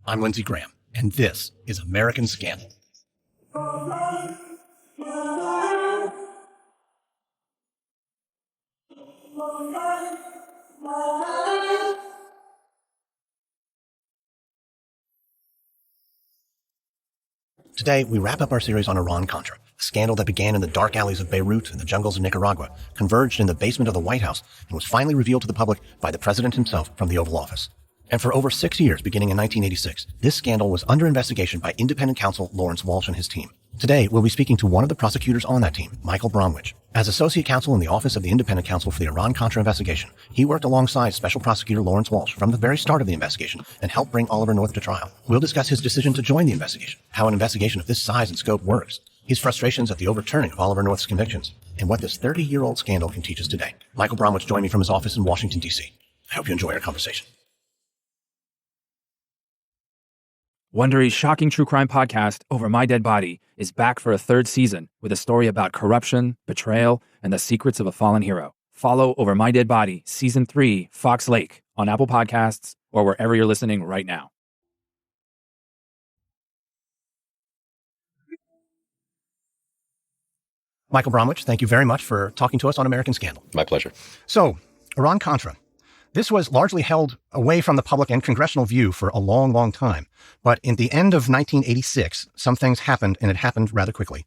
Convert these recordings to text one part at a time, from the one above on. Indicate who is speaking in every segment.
Speaker 1: I'm Lindsey Graham, and this is American Scandal. Today, we wrap up our series on Iran Contra, a scandal that began in the dark alleys of Beirut and the jungles of Nicaragua, converged in the basement of the White House, and was finally revealed to the public by the president himself from the Oval Office. And for over 6 years, beginning in 1986, this scandal was under investigation by independent counsel Lawrence Walsh and his team. Today, we'll be speaking to one of the prosecutors on that team, Michael Bromwich. As associate counsel in the Office of the Independent Counsel for the Iran Contra investigation, he worked alongside Special Prosecutor Lawrence Walsh from the very start of the investigation and helped bring Oliver North to trial. We'll discuss his decision to join the investigation, how an investigation of this size and scope works, his frustrations at the overturning of Oliver North's convictions, and what this 30-year-old scandal can teach us today. Michael Bromwich joined me from his office in Washington, D.C. I hope you enjoy our conversation.
Speaker 2: Wondery's shocking true crime podcast, Over My Dead Body, is back for a third season with a story about corruption, betrayal, and the secrets of a fallen hero. Follow Over My Dead Body, Season 3, Fox Lake, on Apple Podcasts or wherever you're listening right now.
Speaker 1: Michael Bromwich, thank you very much for talking to us on American Scandal.
Speaker 3: My pleasure.
Speaker 1: So, Iran Contra. This was largely held away from the public and congressional view for a long, long time. But in the end of 1986, some things happened, and it happened rather quickly.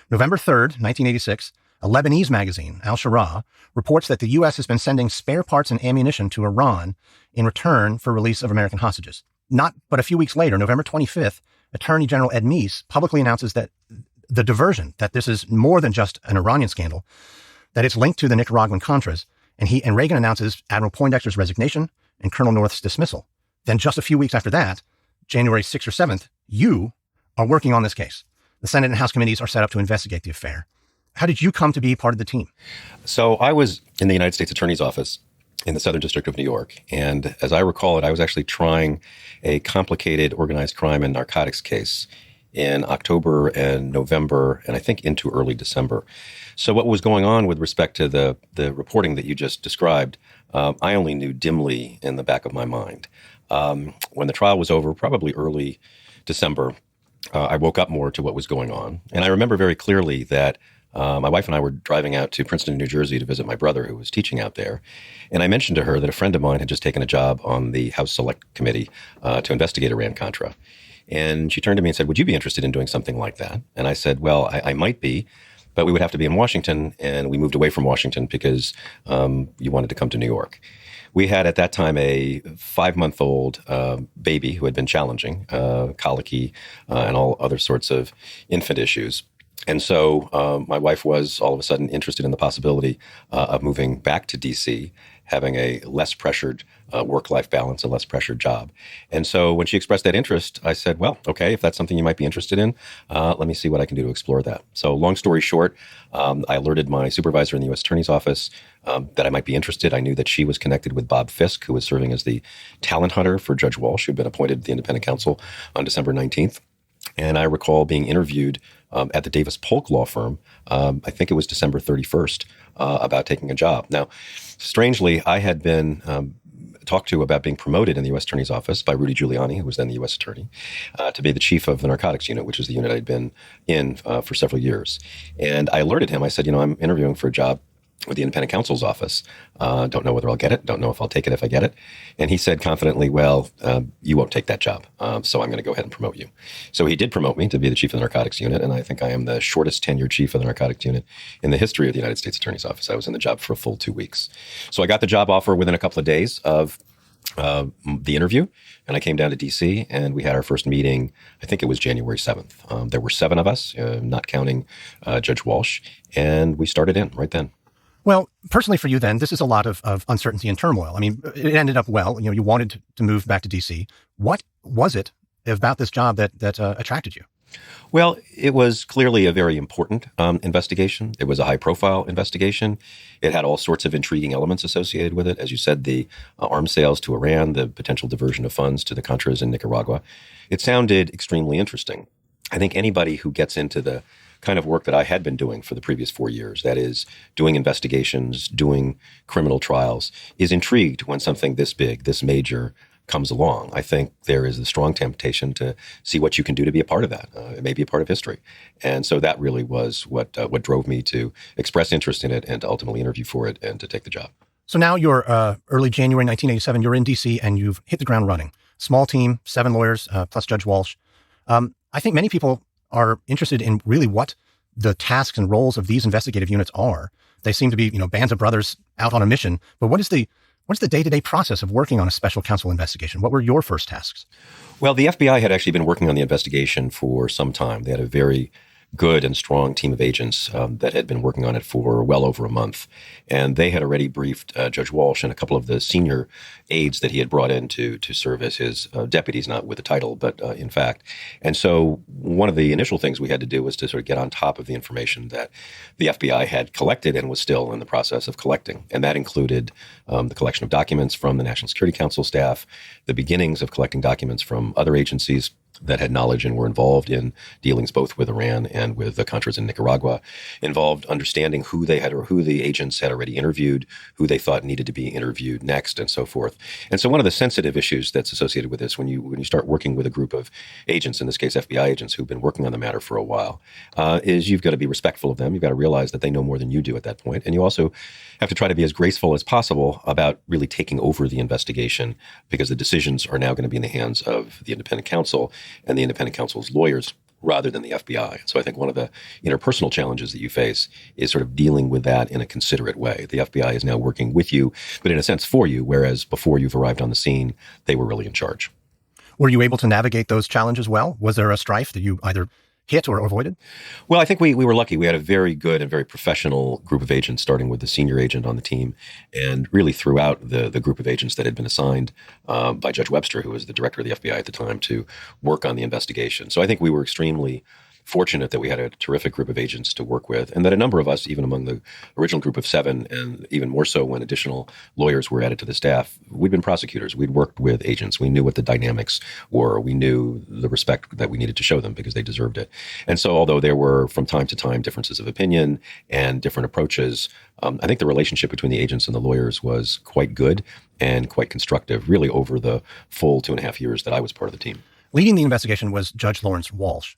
Speaker 1: November 3rd, 1986, a Lebanese magazine, Al-Shara, reports that the U.S. has been sending spare parts and ammunition to Iran in return for release of American hostages. Not but a few weeks later, November 25th, Attorney General Ed Meese publicly announces that the diversion, that this is more than just an Iranian scandal, that it's linked to the Nicaraguan Contras, and Reagan announces Admiral Poindexter's resignation and Colonel North's dismissal. Then just a few weeks after that, January 6th or 7th, you are working on this case. The Senate and House committees are set up to investigate the affair. How did you come to be part of the team?
Speaker 3: So I was in the United States Attorney's Office in the Southern District of New York. And as I recall it, I was actually trying a complicated organized crime and narcotics case in October and November, and I think into early December. So what was going on with respect to the reporting that you just described, I only knew dimly in the back of my mind. When the trial was over, probably early December, I woke up more to what was going on. And I remember very clearly that my wife and I were driving out to Princeton, New Jersey to visit my brother who was teaching out there. And I mentioned to her that a friend of mine had just taken a job on the House Select Committee to investigate Iran Contra. And she turned to me and said, would you be interested in doing something like that? And I said, well, I might be, but we would have to be in Washington. And we moved away from Washington because you wanted to come to New York. We had at that time a 5-month-old baby who had been challenging, colicky, and all other sorts of infant issues. And so my wife was all of a sudden interested in the possibility of moving back to D.C., having a less pressured work-life balance, a less pressured job. And so when she expressed that interest, I said, well, okay, if that's something you might be interested in, let me see what I can do to explore that. So long story short, I alerted my supervisor in the U.S. Attorney's Office that I might be interested. I knew that she was connected with Bob Fisk, who was serving as the talent hunter for Judge Walsh, who had been appointed to the independent counsel on December 19th. And I recall being interviewed at the Davis Polk law firm, I think it was December 31st, about taking a job. Now, strangely, I had been talked to about being promoted in the U.S. Attorney's Office by Rudy Giuliani, who was then the U.S. Attorney, to be the chief of the narcotics unit, which is the unit I'd been in for several years. And I alerted him. I said, I'm interviewing for a job with the independent counsel's office. Don't know whether I'll get it. Don't know if I'll take it if I get it. And he said confidently, well, you won't take that job. So I'm going to go ahead and promote you. So he did promote me to be the chief of the narcotics unit. And I think I am the shortest tenured chief of the narcotics unit in the history of the United States Attorney's Office. I was in the job for a full 2 weeks. So I got the job offer within a couple of days of the interview. And I came down to D.C. and we had our first meeting. I think it was January 7th. There were 7 of us, not counting Judge Walsh. And we started in right then.
Speaker 1: Well, personally for you then, this is a lot of uncertainty and turmoil. I mean, it ended up well. You wanted to move back to D.C. What was it about this job that attracted you?
Speaker 3: Well, it was clearly a very important investigation. It was a high-profile investigation. It had all sorts of intriguing elements associated with it. As you said, the arms sales to Iran, the potential diversion of funds to the Contras in Nicaragua. It sounded extremely interesting. I think anybody who gets into the kind of work that I had been doing for the previous 4 years, that is doing investigations, doing criminal trials, is intrigued when something this big, this major comes along. I think there is a strong temptation to see what you can do to be a part of that. It may be a part of history. And so that really was what drove me to express interest in it and to ultimately interview for it and to take the job.
Speaker 1: So now you're early January 1987, you're in D.C. and you've hit the ground running. Small team, 7 lawyers, plus Judge Walsh. I think many people are interested in really what the tasks and roles of these investigative units are. They seem to be, bands of brothers out on a mission. But what's the day-to-day process of working on a special counsel investigation? What were your first tasks?
Speaker 3: Well, the FBI had actually been working on the investigation for some time. They had a very good and strong team of agents that had been working on it for well over a month. And they had already briefed Judge Walsh and a couple of the senior aides that he had brought in to serve as his deputies, not with a title, but in fact. And so one of the initial things we had to do was to sort of get on top of the information that the FBI had collected and was still in the process of collecting. And that included the collection of documents from the National Security Council staff, the beginnings of collecting documents from other agencies that had knowledge and were involved in dealings both with Iran and with the Contras in Nicaragua, involved understanding who the agents had already interviewed, who they thought needed to be interviewed next, and so forth. And so one of the sensitive issues that's associated with this when you start working with a group of agents, in this case FBI agents who've been working on the matter for a while, is you've got to be respectful of them. You've got to realize that they know more than you do at that point. And you also have to try to be as graceful as possible about really taking over the investigation, because the decisions are now going to be in the hands of the independent counsel and the independent counsel's lawyers rather than the FBI. So I think one of the interpersonal challenges that you face is sort of dealing with that in a considerate way. The FBI is now working with you, but in a sense for you, whereas before you've arrived on the scene, they were really in charge.
Speaker 1: Were you able to navigate those challenges well? Was there a strife that you either hit or avoided?
Speaker 3: Well, I think we were lucky. We had a very good and very professional group of agents, starting with the senior agent on the team, and really throughout the group of agents that had been assigned by Judge Webster, who was the director of the FBI at the time, to work on the investigation. So I think we were extremely fortunate that we had a terrific group of agents to work with, and that a number of us, even among the original group of 7, and even more so when additional lawyers were added to the staff, we'd been prosecutors. We'd worked with agents. We knew what the dynamics were. We knew the respect that we needed to show them because they deserved it. And so although there were from time to time differences of opinion and different approaches, I think the relationship between the agents and the lawyers was quite good and quite constructive, really over the full 2.5 years that I was part of the team.
Speaker 1: Leading the investigation was Judge Lawrence Walsh.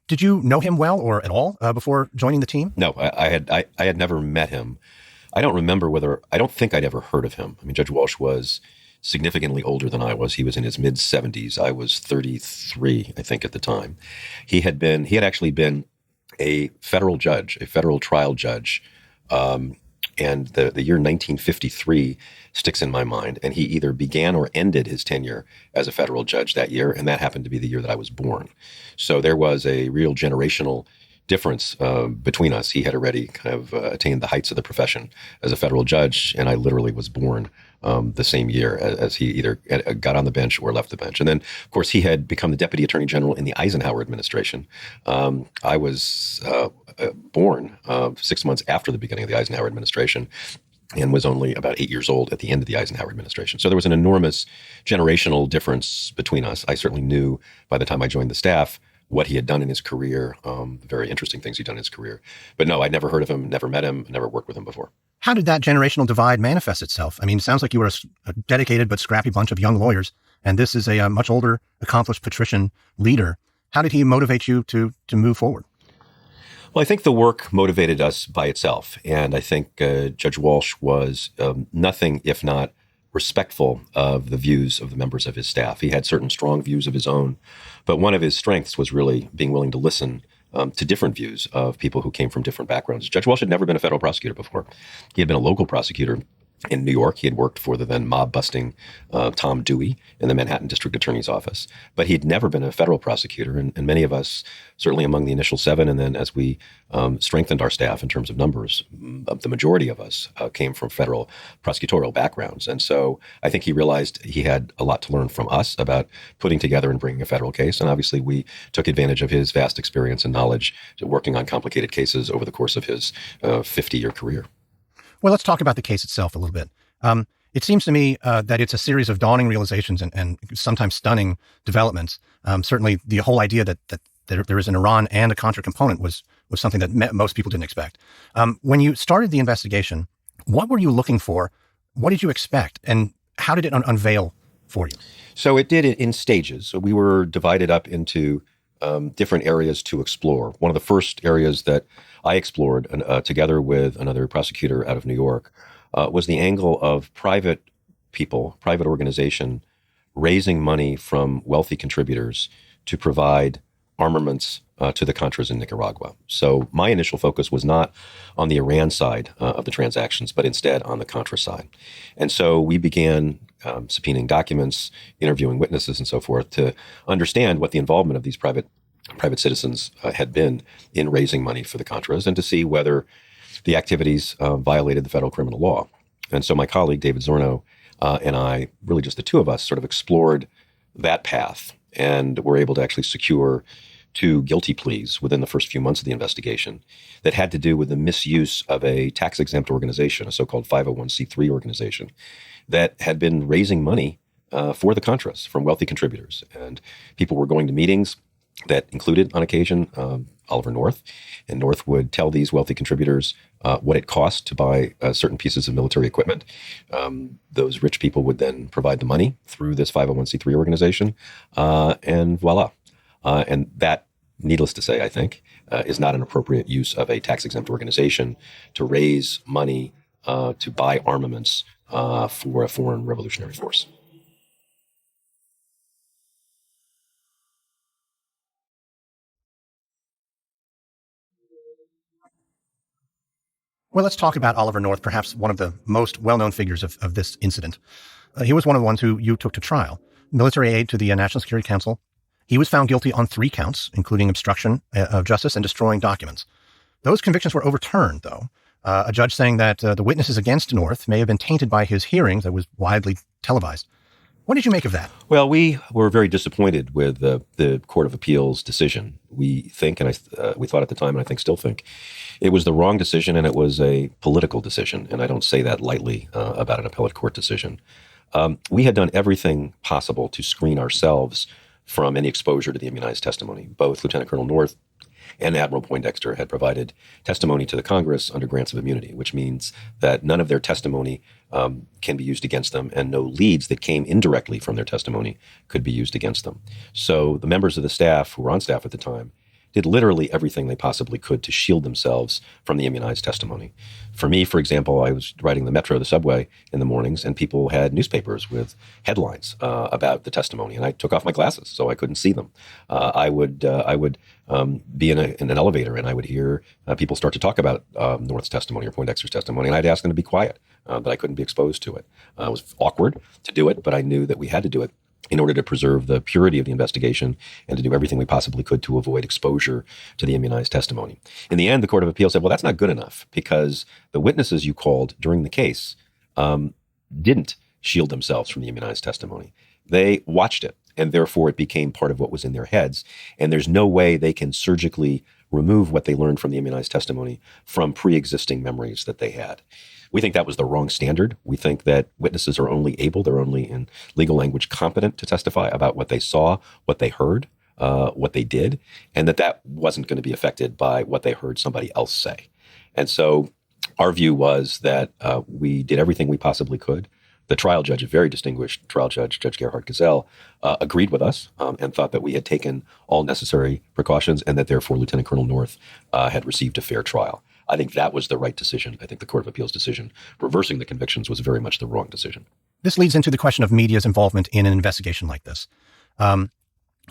Speaker 1: Did you know him well or at all before joining the team?
Speaker 3: No, I had never met him. I don't think I'd ever heard of him. I mean, Judge Walsh was significantly older than I was. He was in his mid-70s. I was 33, I think, at the time. He had actually been a federal judge, a federal trial judge, and the year 1953 sticks in my mind. And he either began or ended his tenure as a federal judge that year, and that happened to be the year that I was born. So there was a real generational difference between us. He had already kind of attained the heights of the profession as a federal judge, and I literally was born the same year as he either got on the bench or left the bench. And then, of course, he had become the Deputy Attorney General in the Eisenhower administration. I was born 6 months after the beginning of the Eisenhower administration and was only about 8 years old at the end of the Eisenhower administration. So there was an enormous generational difference between us. I certainly knew by the time I joined the staff what he had done in his career, very interesting things he'd done in his career. But no, I'd never heard of him, never met him, never worked with him before.
Speaker 1: How did that generational divide manifest itself? I mean, it sounds like you were a dedicated but scrappy bunch of young lawyers, and this is a much older, accomplished patrician leader. How did he motivate you to move forward?
Speaker 3: Well, I think the work motivated us by itself. And I think Judge Walsh was nothing if not respectful of the views of the members of his staff. He had certain strong views of his own, but one of his strengths was really being willing to listen to different views of people who came from different backgrounds. Judge Walsh had never been a federal prosecutor before. He had been a local prosecutor in New York. He had worked for the then mob-busting Tom Dewey in the Manhattan District Attorney's Office. But he'd never been a federal prosecutor. And many of us, certainly among the initial 7, and then as we strengthened our staff in terms of numbers, the majority of us came from federal prosecutorial backgrounds. And so I think he realized he had a lot to learn from us about putting together and bringing a federal case. And obviously we took advantage of his vast experience and knowledge working on complicated cases over the course of his 50-year career.
Speaker 1: Well, let's talk about the case itself a little bit. It seems to me that it's a series of dawning realizations and sometimes stunning developments. Certainly, the whole idea that there is an Iran and a Contra component was was something that most people didn't expect. When you started the investigation, what were you looking for? What did you expect? And how did it unveil for you?
Speaker 3: So it did it in stages. So we were divided up into different areas to explore. One of the first areas that I explored together with another prosecutor out of New York was the angle of private people, private organization, raising money from wealthy contributors to provide armaments to the Contras in Nicaragua. So my initial focus was not on the Iran side of the transactions, but instead on the Contra side. And so we began subpoenaing documents, interviewing witnesses and so forth to understand what the involvement of these private citizens had been in raising money for the Contras and to see whether the activities violated the federal criminal law. And so my colleague, David Zorno, and I, really just the two of us, sort of explored that path and were able to actually secure 2 guilty pleas within the first few months of the investigation that had to do with the misuse of a tax-exempt organization, a so-called 501c3 organization, that had been raising money for the Contras from wealthy contributors. And people were going to meetings that included, on occasion, Oliver North. And North would tell these wealthy contributors what it cost to buy certain pieces of military equipment. Those rich people would then provide the money through this 501c3 organization, and voila. And that, needless to say, I think, is not an appropriate use of a tax-exempt organization to raise money to buy armaments for a foreign revolutionary force.
Speaker 1: Well, let's talk about Oliver North, perhaps one of the most well-known figures of this incident. He was one of the ones who you took to trial. Military aid to the National Security Council. He was found guilty on 3 counts, including obstruction of justice and destroying documents. Those convictions were overturned, though. A judge saying that the witnesses against North may have been tainted by his hearings that was widely televised. What did you make of that?
Speaker 3: Well, we were very disappointed with the Court of Appeals decision. We think, and we thought at the time, and I think still think, it was the wrong decision and it was a political decision. And I don't say that lightly about an appellate court decision. We had done everything possible to screen ourselves from any exposure to the immunized testimony. Both Lieutenant Colonel North and Admiral Poindexter had provided testimony to the Congress under grants of immunity, which means that none of their testimony can be used against them, and no leads that came indirectly from their testimony could be used against them. So the members of the staff who were on staff at the time did literally everything they possibly could to shield themselves from the immunized testimony. For me, for example, I was riding the metro, the subway in the mornings, and people had newspapers with headlines about the testimony, and I took off my glasses so I couldn't see them. I would be in an elevator, and I would hear people start to talk about North's testimony or Poindexter's testimony, and I'd ask them to be quiet, but I couldn't be exposed to it. It was awkward to do it, but I knew that we had to do it in order to preserve the purity of the investigation and to do everything we possibly could to avoid exposure to the immunized testimony. In the end, the Court of Appeals said, well, that's not good enough because the witnesses you called during the case didn't shield themselves from the immunized testimony. They watched it, and therefore it became part of what was in their heads. And there's no way they can surgically remove what they learned from the immunized testimony from pre-existing memories that they had. We think that was the wrong standard. We think that witnesses are only they're only in legal language competent to testify about what they saw, what they heard, what they did, and that wasn't going to be affected by what they heard somebody else say. And so our view was that we did everything we possibly could. The trial judge, a very distinguished trial judge, Judge Gerhard Gazelle, agreed with us and thought that we had taken all necessary precautions and that therefore Lieutenant Colonel North had received a fair trial. I think that was the right decision. I think the Court of Appeals decision reversing the convictions was very much the wrong decision.
Speaker 1: This leads into the question of media's involvement in an investigation like this.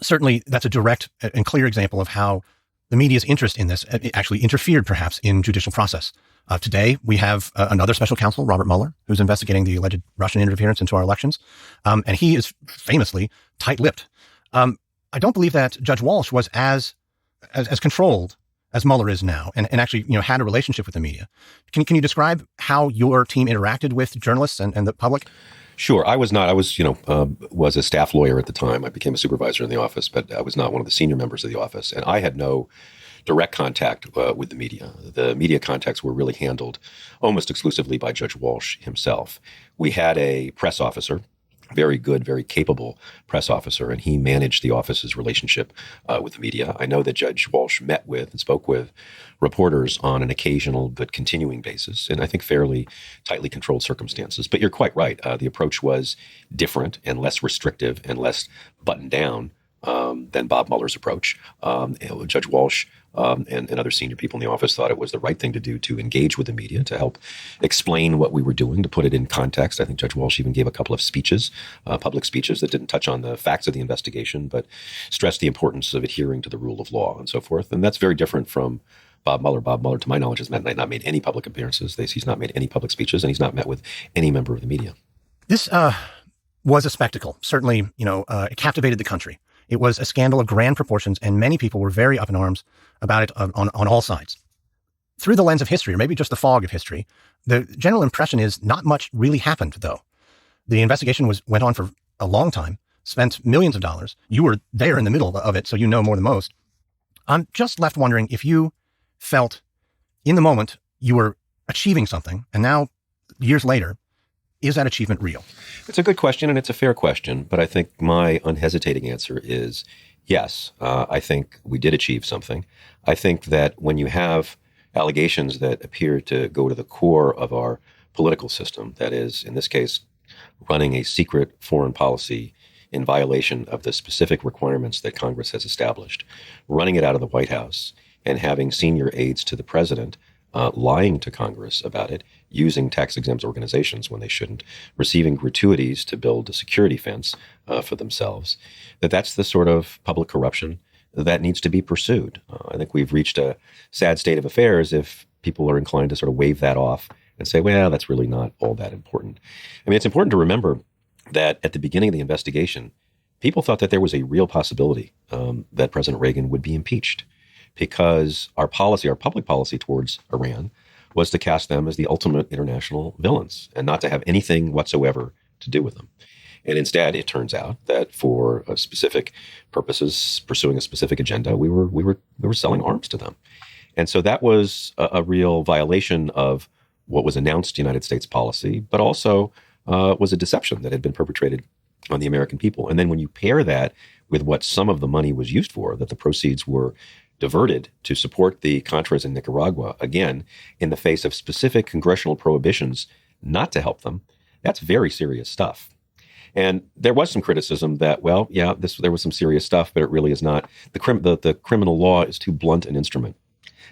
Speaker 1: Certainly, that's a direct and clear example of how the media's interest in this actually interfered, perhaps, in judicial process. Today, we have another special counsel, Robert Mueller, who's investigating the alleged Russian interference into our elections. And he is famously tight-lipped. I don't believe that Judge Walsh was as controlled as Mueller is now, and actually, had a relationship with the media. Can you describe how your team interacted with journalists and the public?
Speaker 3: Sure. I was not. I was, was a staff lawyer at the time. I became a supervisor in the office, but I was not one of the senior members of the office. And I had no direct contact with the media. The media contacts were really handled almost exclusively by Judge Walsh himself. We had a press officer very good, very capable press officer, and he managed the office's relationship with the media. I know that Judge Walsh met with and spoke with reporters on an occasional but continuing basis, and I think fairly tightly controlled circumstances. But you're quite right. The approach was different and less restrictive and less buttoned down than Bob Mueller's approach. Judge Walsh and other senior people in the office thought it was the right thing to do to engage with the media, to help explain what we were doing, to put it in context. I think Judge Walsh even gave a couple of speeches, public speeches that didn't touch on the facts of the investigation, but stressed the importance of adhering to the rule of law and so forth. And that's very different from Bob Mueller. Bob Mueller, to my knowledge, has not made any public appearances. He's not made any public speeches, and he's not met with any member of the media.
Speaker 1: This was a spectacle. Certainly, it captivated the country. It was a scandal of grand proportions, and many people were very up in arms about it on all sides. Through the lens of history, or maybe just the fog of history, the general impression is not much really happened, though. The investigation went on for a long time, spent millions of dollars. You were there in the middle of it, so you know more than most. I'm just left wondering if you felt in the moment you were achieving something, and now, years later, is that achievement real?
Speaker 3: It's a good question, and it's a fair question, but I think my unhesitating answer is yes. I think we did achieve something. I think that when you have allegations that appear to go to the core of our political system, that is, in this case, running a secret foreign policy in violation of the specific requirements that Congress has established, running it out of the White House, and having senior aides to the president lying to Congress about it, using tax-exempt organizations when they shouldn't, receiving gratuities to build a security fence for themselves, that's the sort of public corruption that needs to be pursued. I think we've reached a sad state of affairs if people are inclined to sort of wave that off and say, well, that's really not all that important. I mean, it's important to remember that at the beginning of the investigation, people thought that there was a real possibility that President Reagan would be impeached, because our public policy towards Iran was to cast them as the ultimate international villains and not to have anything whatsoever to do with them. And instead, it turns out that for specific purposes, pursuing a specific agenda, we were selling arms to them. And so that was a real violation of what was announced United States policy, but also was a deception that had been perpetrated on the American people. And then when you pair that with what some of the money was used for, that the proceeds were diverted to support the Contras in Nicaragua, again, in the face of specific congressional prohibitions not to help them, that's very serious stuff. And there was some criticism that, well, yeah, there was some serious stuff, but it really is not. The criminal law is too blunt an instrument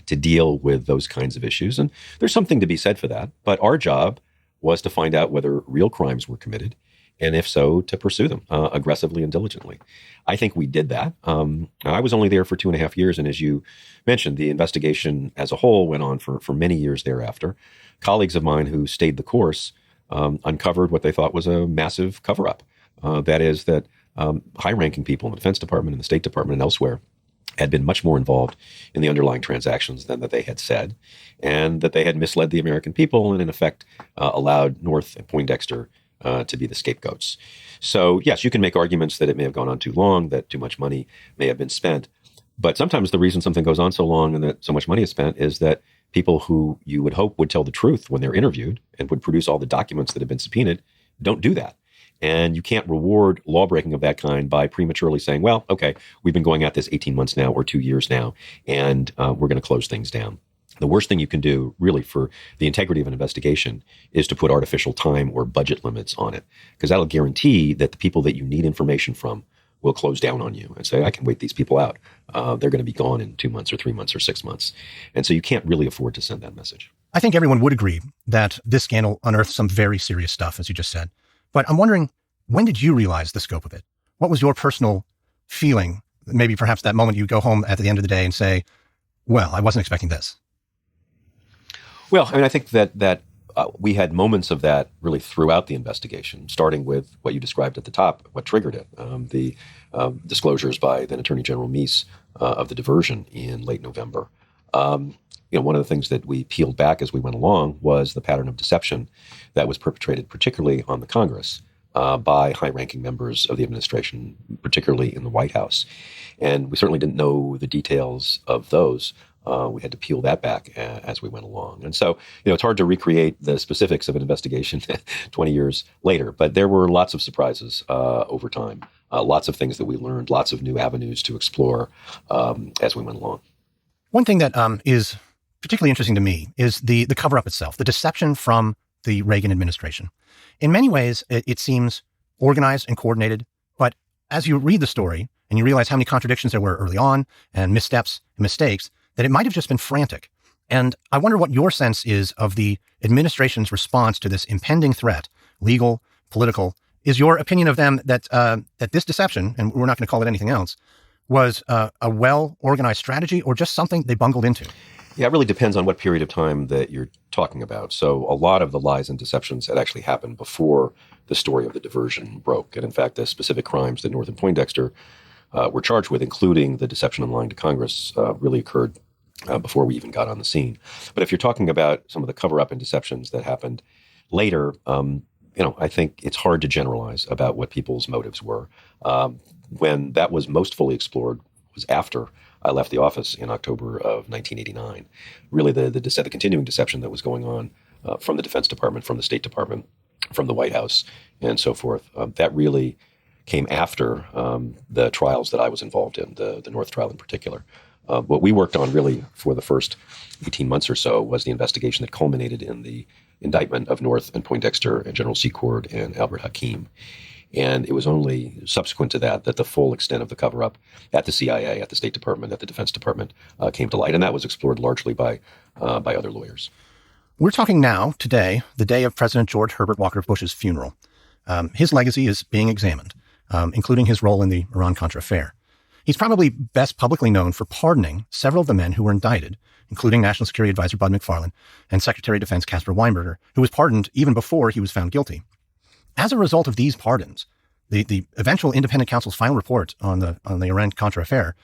Speaker 3: to deal with those kinds of issues. And there's something to be said for that. But our job was to find out whether real crimes were committed, and if so, to pursue them aggressively and diligently. I think we did that. I was only there for 2.5 years, and as you mentioned, the investigation as a whole went on for many years thereafter. Colleagues of mine who stayed the course uncovered what they thought was a massive cover-up. That is that high-ranking people in the Defense Department and the State Department and elsewhere had been much more involved in the underlying transactions than that they had said, and that they had misled the American people and, in effect, allowed North and Poindexter to be the scapegoats. So, yes, you can make arguments that it may have gone on too long, that too much money may have been spent. But sometimes the reason something goes on so long and that so much money is spent is that people who you would hope would tell the truth when they're interviewed and would produce all the documents that have been subpoenaed don't do that. And you can't reward lawbreaking of that kind by prematurely saying, well, okay, we've been going at this 18 months now or 2 years now, and we're going to close things down. The worst thing you can do, really, for the integrity of an investigation is to put artificial time or budget limits on it, because that'll guarantee that the people that you need information from will close down on you and say, I can wait these people out. They're going to be gone in 2 months or 3 months or 6 months. And so you can't really afford to send that message.
Speaker 1: I think everyone would agree that this scandal unearthed some very serious stuff, as you just said. But I'm wondering, when did you realize the scope of it? What was your personal feeling? Maybe perhaps that moment you go home at the end of the day and say, well, I wasn't expecting this.
Speaker 3: Well, I mean, I think that we had moments of that really throughout the investigation, starting with what you described at the top, what triggered it, the disclosures by then Attorney General Meese of the diversion in late November. One of the things that we peeled back as we went along was the pattern of deception that was perpetrated, particularly on the Congress, by high-ranking members of the administration, particularly in the White House. And we certainly didn't know the details of those We had to peel that back as we went along. And so, it's hard to recreate the specifics of an investigation 20 years later, but there were lots of surprises over time, lots of things that we learned, lots of new avenues to explore as we went along.
Speaker 1: One thing that is particularly interesting to me is the cover-up itself, the deception from the Reagan administration. In many ways, it seems organized and coordinated, but as you read the story and you realize how many contradictions there were early on and missteps and mistakes, that it might have just been frantic. And I wonder what your sense is of the administration's response to this impending threat, legal, political. Is your opinion of them that this deception, and we're not going to call it anything else, was a well-organized strategy or just something they bungled into?
Speaker 3: Yeah, it really depends on what period of time that you're talking about. So a lot of the lies and deceptions had actually happened before the story of the diversion broke. And in fact, the specific crimes that North and Poindexter were charged with, including the deception and lying to Congress, really occurred before we even got on the scene. But if you're talking about some of the cover-up and deceptions that happened later, I think it's hard to generalize about what people's motives were. When that was most fully explored was after I left the office in October of 1989. Really, the continuing deception that was going on from the Defense Department, from the State Department, from the White House, and so forth, that really came after the trials that I was involved in, the North trial in particular. What we worked on really for the first 18 months or so was the investigation that culminated in the indictment of North and Poindexter and General Secord and Albert Hakim. And it was only subsequent to that the full extent of the cover-up at the CIA, at the State Department, at the Defense Department came to light. And that was explored largely by other lawyers.
Speaker 1: We're talking now, today, the day of President George Herbert Walker Bush's funeral. His legacy is being examined, including his role in the Iran Contra affair. He's probably best publicly known for pardoning several of the men who were indicted, including National Security Advisor Bud McFarlane and Secretary of Defense Caspar Weinberger, who was pardoned even before he was found guilty. As a result of these pardons, the eventual independent counsel's final report on the Iran Contra affair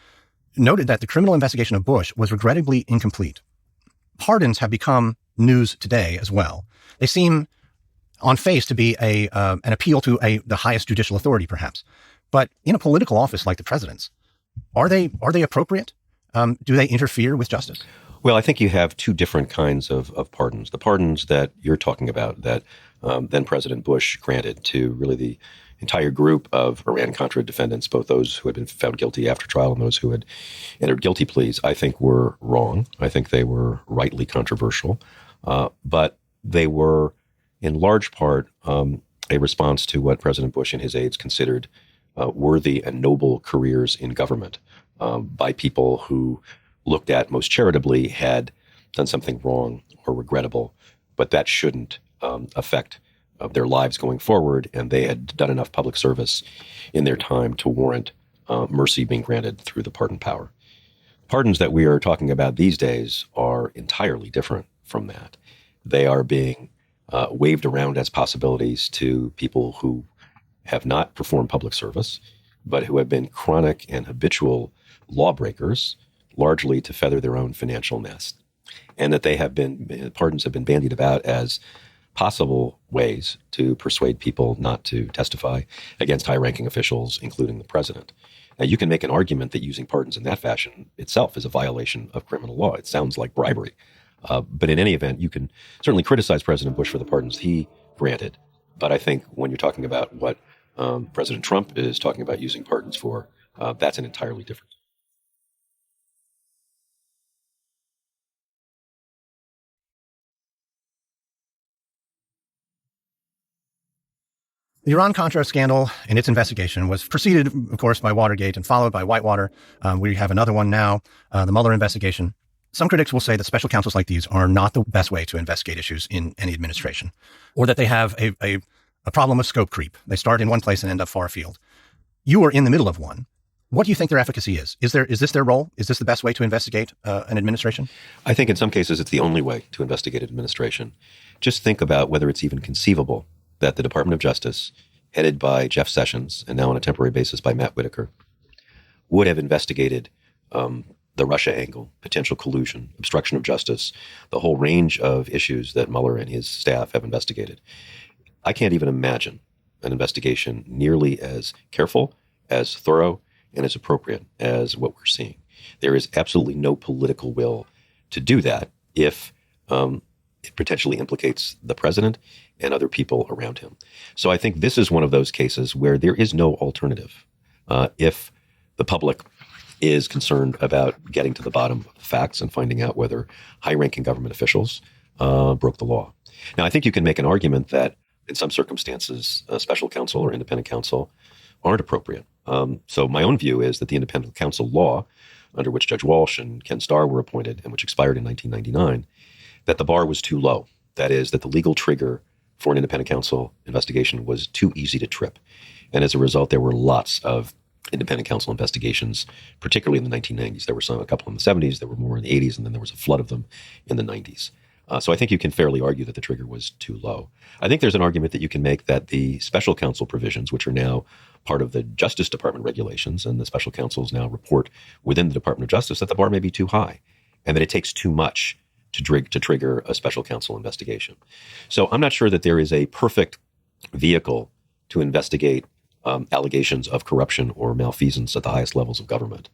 Speaker 1: noted that the criminal investigation of Bush was regrettably incomplete. Pardons have become news today as well. They seem on face to be an appeal to the highest judicial authority, perhaps. But in a political office like the president's, are they appropriate? Do they interfere with justice?
Speaker 3: Well, I think you have two different kinds of pardons. The pardons that you're talking about that then President Bush granted to really the entire group of Iran Contra defendants, both those who had been found guilty after trial and those who had entered guilty pleas, I think were wrong. I think they were rightly controversial. But they were, in large part, a response to what President Bush and his aides considered worthy and noble careers in government by people who looked at most charitably had done something wrong or regrettable, but that shouldn't affect their lives going forward, and they had done enough public service in their time to warrant mercy being granted through the pardon power. Pardons that we are talking about these days are entirely different from that. They are being waved around as possibilities to people who have not performed public service, but who have been chronic and habitual lawbreakers, largely to feather their own financial nest. And that pardons have been bandied about as possible ways to persuade people not to testify against high-ranking officials, including the president. Now, you can make an argument that using pardons in that fashion itself is a violation of criminal law. It sounds like bribery. But in any event, you can certainly criticize President Bush for the pardons he granted. But I think when you're talking about what President Trump is talking about using pardons for, that's an entirely different.
Speaker 1: The Iran Contra scandal and its investigation was preceded, of course, by Watergate and followed by Whitewater. We have another one now, the Mueller investigation. Some critics will say that special counsels like these are not the best way to investigate issues in any administration, or that they have a problem of scope creep. They start in one place and end up far afield. You are in the middle of one. What do you think their efficacy is? Is this their role? Is this the best way to investigate an administration?
Speaker 3: I think in some cases it's the only way to investigate an administration. Just think about whether it's even conceivable that the Department of Justice, headed by Jeff Sessions and now on a temporary basis by Matt Whitaker, would have investigated the Russia angle, potential collusion, obstruction of justice, the whole range of issues that Mueller and his staff have investigated. I can't even imagine an investigation nearly as careful, as thorough, and as appropriate as what we're seeing. There is absolutely no political will to do that if it potentially implicates the president and other people around him. So I think this is one of those cases where there is no alternative. If the public is concerned about getting to the bottom of the facts and finding out whether high-ranking government officials broke the law. Now, I think you can make an argument that in some circumstances, a special counsel or independent counsel aren't appropriate. So my own view is that the independent counsel law, under which Judge Walsh and Ken Starr were appointed and which expired in 1999, that the bar was too low. That is, that the legal trigger for an independent counsel investigation was too easy to trip. And as a result, there were lots of independent counsel investigations, particularly in the 1990s. There were a couple in the 70s, there were more in the 80s, and then there was a flood of them in the 90s. So I think you can fairly argue that the trigger was too low. I think there's an argument that you can make that the special counsel provisions, which are now part of the Justice Department regulations, and the special counsels now report within the Department of Justice, that the bar may be too high and that it takes too much to trigger a special counsel investigation. So I'm not sure that there is a perfect vehicle to investigate allegations of corruption or malfeasance at the highest levels of government.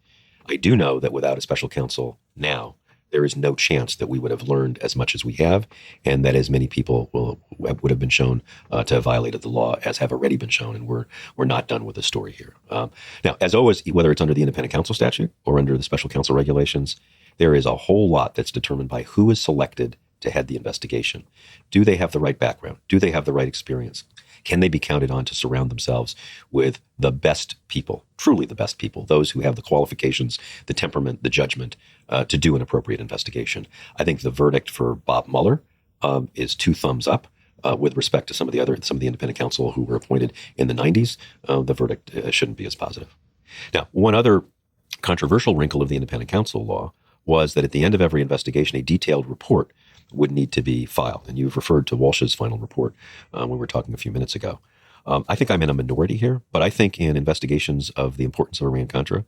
Speaker 3: I do know that without a special counsel now, there is no chance that we would have learned as much as we have, and that as many people would have been shown to have violated the law as have already been shown, and we're not done with the story here. Now, as always, whether it's under the independent counsel statute or under the special counsel regulations, there is a whole lot that's determined by who is selected to head the investigation. Do they have the right background? Do they have the right experience? Can they be counted on to surround themselves with the best people, truly the best people, those who have the qualifications, the temperament, the judgment to do an appropriate investigation? I think the verdict for Bob Mueller is 2 thumbs up. With respect to some of the independent counsel who were appointed in the 90s, the verdict shouldn't be as positive. Now, one other controversial wrinkle of the independent counsel law was that at the end of every investigation, a detailed report would need to be filed. And you've referred to Walsh's final report when we were talking a few minutes ago. I think I'm in a minority here, but I think in investigations of the importance of Iran Contra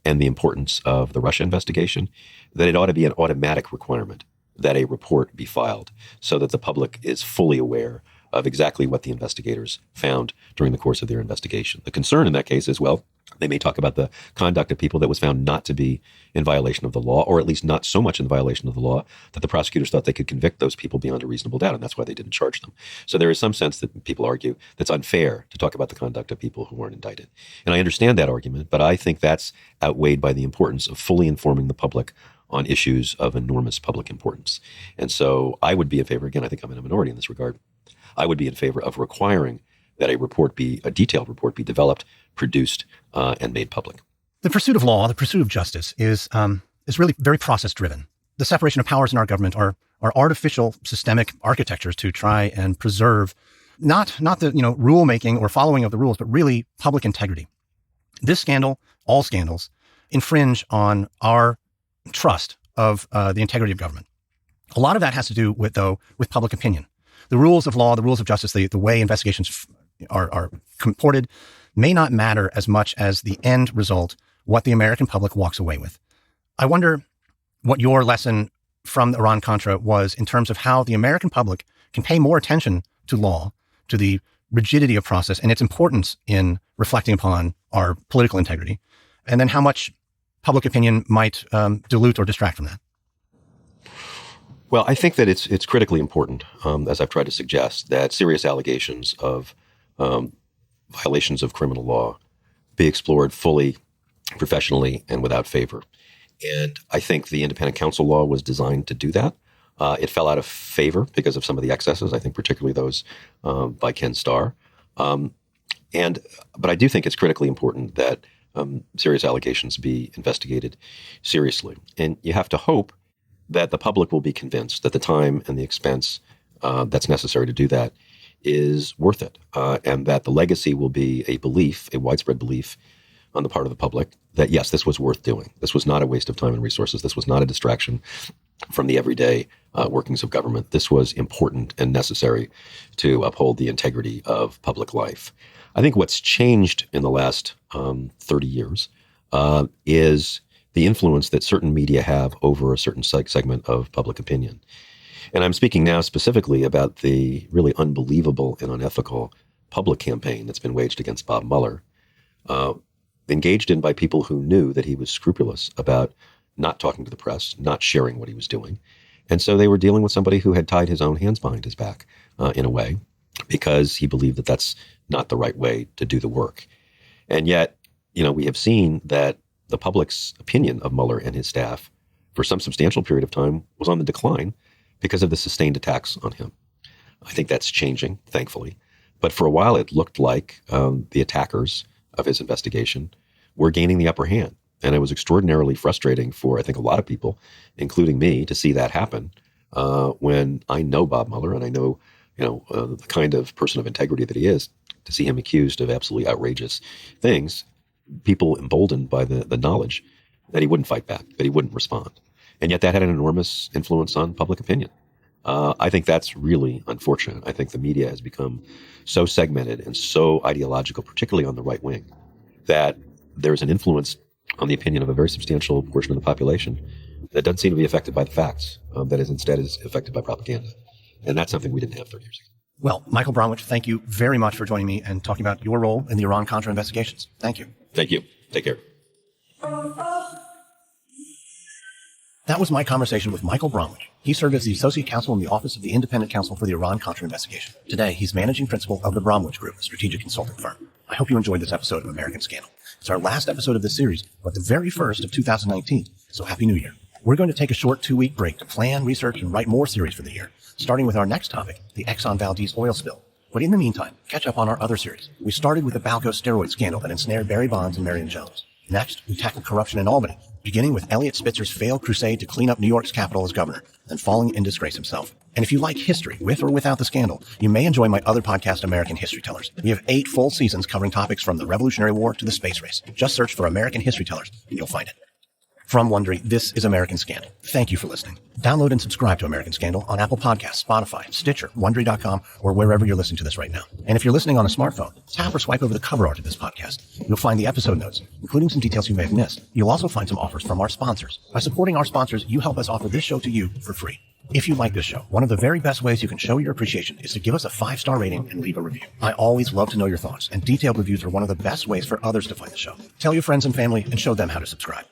Speaker 3: and the importance of the Russia investigation, that it ought to be an automatic requirement that a report be filed so that the public is fully aware of exactly what the investigators found during the course of their investigation. The concern in that case is, well, they may talk about the conduct of people that was found not to be in violation of the law, or at least not so much in violation of the law that the prosecutors thought they could convict those people beyond a reasonable doubt, and that's why they didn't charge them. So there is some sense that people argue that's unfair to talk about the conduct of people who weren't indicted. And I understand that argument, but I think that's outweighed by the importance of fully informing the public on issues of enormous public importance. And so I would be in favor, again, I think I'm in a minority in this regard, I would be in favor of requiring that a detailed report be developed, produced, and made public.
Speaker 1: The pursuit of law, the pursuit of justice is really very process driven. The separation of powers in our government are artificial systemic architectures to try and preserve not the rule making or following of the rules, but really public integrity. This scandal, all scandals, infringe on our trust of the integrity of government. A lot of that has to do with public opinion. The rules of law, the rules of justice, the way investigations are comported may not matter as much as the end result, what the American public walks away with. I wonder what your lesson from Iran Contra was in terms of how the American public can pay more attention to law, to the rigidity of process and its importance in reflecting upon our political integrity, and then how much public opinion might dilute or distract from that.
Speaker 3: Well, I think that it's critically important, as I've tried to suggest, that serious allegations of violations of criminal law be explored fully, professionally, and without favor. And I think the independent counsel law was designed to do that. It fell out of favor because of some of the excesses, I think particularly those by Ken Starr. But I do think it's critically important that serious allegations be investigated seriously. And you have to hope that the public will be convinced that the time and the expense that's necessary to do that is worth it, and that the legacy will be a widespread belief on the part of the public that, yes, this was worth doing. This was not a waste of time and resources. This was not a distraction from the everyday workings of government. This was important and necessary to uphold the integrity of public life. I think what's changed in the last 30 years is the influence that certain media have over a certain segment of public opinion. And I'm speaking now specifically about the really unbelievable and unethical public campaign that's been waged against Bob Mueller, engaged in by people who knew that he was scrupulous about not talking to the press, not sharing what he was doing. And so they were dealing with somebody who had tied his own hands behind his back in a way, because he believed that that's not the right way to do the work. And yet, we have seen that the public's opinion of Mueller and his staff for some substantial period of time was on the decline because of the sustained attacks on him. I think that's changing, thankfully. But for a while, it looked like the attackers of his investigation were gaining the upper hand. And it was extraordinarily frustrating for, I think, a lot of people, including me, to see that happen when I know Bob Mueller and I know, the kind of person of integrity that he is. To see him accused of absolutely outrageous things, people emboldened by the knowledge that he wouldn't fight back, that he wouldn't respond. And yet that had an enormous influence on public opinion. I think that's really unfortunate. I think the media has become so segmented and so ideological, particularly on the right wing, that there's an influence on the opinion of a very substantial portion of the population that doesn't seem to be affected by the facts, that is instead is affected by propaganda. And that's something we didn't have 30 years ago.
Speaker 1: Well, Michael Bromwich, thank you very much for joining me and talking about your role in the Iran Contra investigations. Thank you.
Speaker 3: Thank you. Take care.
Speaker 1: That was my conversation with Michael Bromwich. He served as the Associate Counsel in the Office of the Independent Counsel for the Iran Contra investigation. Today, he's Managing Principal of the Bromwich Group, a strategic consulting firm. I hope you enjoyed this episode of American Scandal. It's our last episode of this series, but the very first of 2019, so Happy New Year. We're going to take a short 2-week break to plan, research, and write more series for the year, starting with our next topic, the Exxon Valdez oil spill. But in the meantime, catch up on our other series. We started with the Balco steroid scandal that ensnared Barry Bonds and Marion Jones. Next, we tackled corruption in Albany, beginning with Eliot Spitzer's failed crusade to clean up New York's Capitol as governor, then falling in disgrace himself. And if you like history, with or without the scandal, you may enjoy my other podcast, American History Tellers. We have 8 full seasons covering topics from the Revolutionary War to the space race. Just search for American History Tellers, and you'll find it. From Wondery, this is American Scandal. Thank you for listening. Download and subscribe to American Scandal on Apple Podcasts, Spotify, Stitcher, Wondery.com, or wherever you're listening to this right now. And if you're listening on a smartphone, tap or swipe over the cover art of this podcast. You'll find the episode notes, including some details you may have missed. You'll also find some offers from our sponsors. By supporting our sponsors, you help us offer this show to you for free. If you like this show, one of the very best ways you can show your appreciation is to give us a 5-star rating and leave a review. I always love to know your thoughts, and detailed reviews are one of the best ways for others to find the show. Tell your friends and family and show them how to subscribe.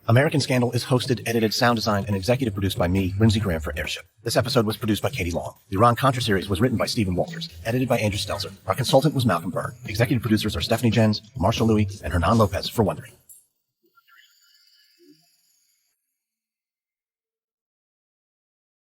Speaker 1: American Scandal is hosted, edited, sound designed, and executive produced by me, Lindsey Graham, for Airship. This episode was produced by Katie Long. The Iran Contra series was written by Stephen Walters, edited by Andrew Stelzer. Our consultant was Malcolm Byrne. Executive producers are Stephanie Jens, Marshall Louis, and Hernan Lopez for Wondery.